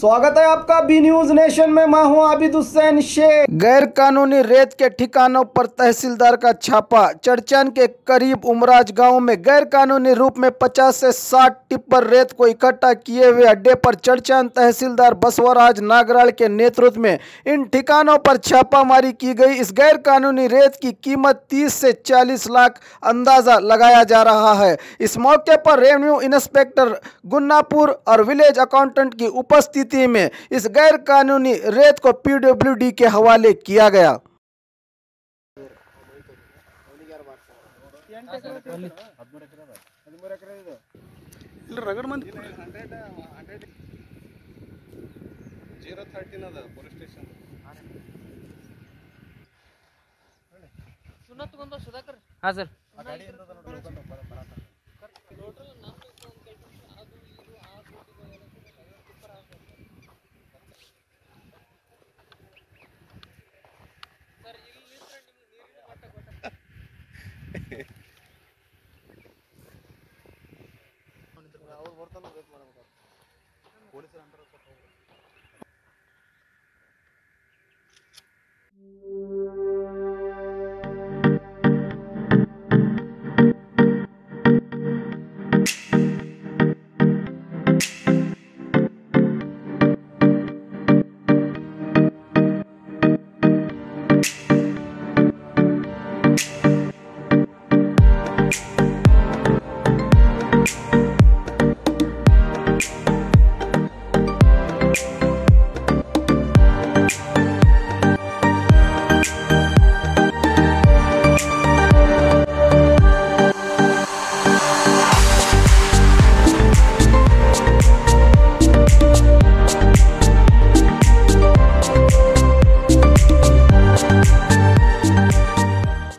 स्वागत है आपका बी न्यूज नेशन में। मैं हूं आबिद हुसैन शेख। गैर कानूनी रेत के ठिकानों पर तहसीलदार का छापा। चड़चान के करीब उमराज गांव में गैर कानूनी रूप में 50 से 60 टिप्पर रेत को इकट्ठा किए हुए अड्डे पर चड़चान तहसीलदार बसवराज नागराल के नेतृत्व में इन ठिकानों पर छापामारी की गई। इस गैर कानूनी रेत की कीमत 30 से 40 लाख अंदाजा लगाया जा रहा है। इस मौके पर रेवेन्यू इंस्पेक्टर गुन्नापुर और विलेज अकाउंटेंट की उपस्थिति में इस गैर कानूनी रेत को पीडब्ल्यूडी के हवाले किया गया। हाँ सर,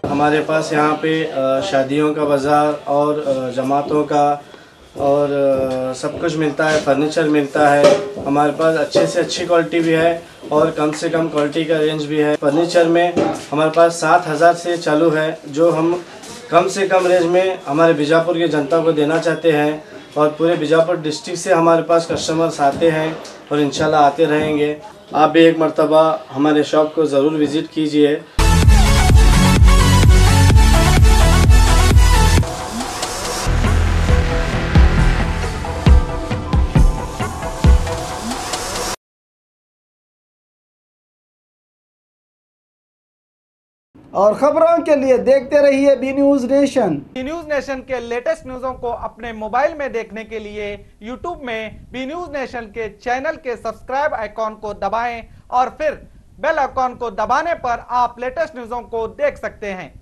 हमारे पास यहाँ पे शादियों का बाज़ार और जमातों का और सब कुछ मिलता है, फर्नीचर मिलता है। हमारे पास अच्छे से अच्छी क्वालिटी भी है और कम से कम क्वालिटी का रेंज भी है। फर्नीचर में हमारे पास 7,000 से चालू है, जो हम कम से कम रेंज में हमारे बीजापुर की जनता को देना चाहते हैं। और पूरे बीजापुर डिस्ट्रिक्ट से हमारे पास कस्टमर्स आते हैं और इंशाल्लाह आते रहेंगे। आप भी एक मर्तबा हमारे शॉप को ज़रूर विज़िट कीजिए। और खबरों के लिए देखते रहिए B news nation. B news nation के लेटेस्ट न्यूज़ों को अपने मोबाइल में देखने के लिए यूट्यूब में बी न्यूज नेशन के चैनल के सब्सक्राइब आइकॉन को दबाएं और फिर बेल आइकॉन को दबाने पर आप लेटेस्ट न्यूज़ों को देख सकते हैं।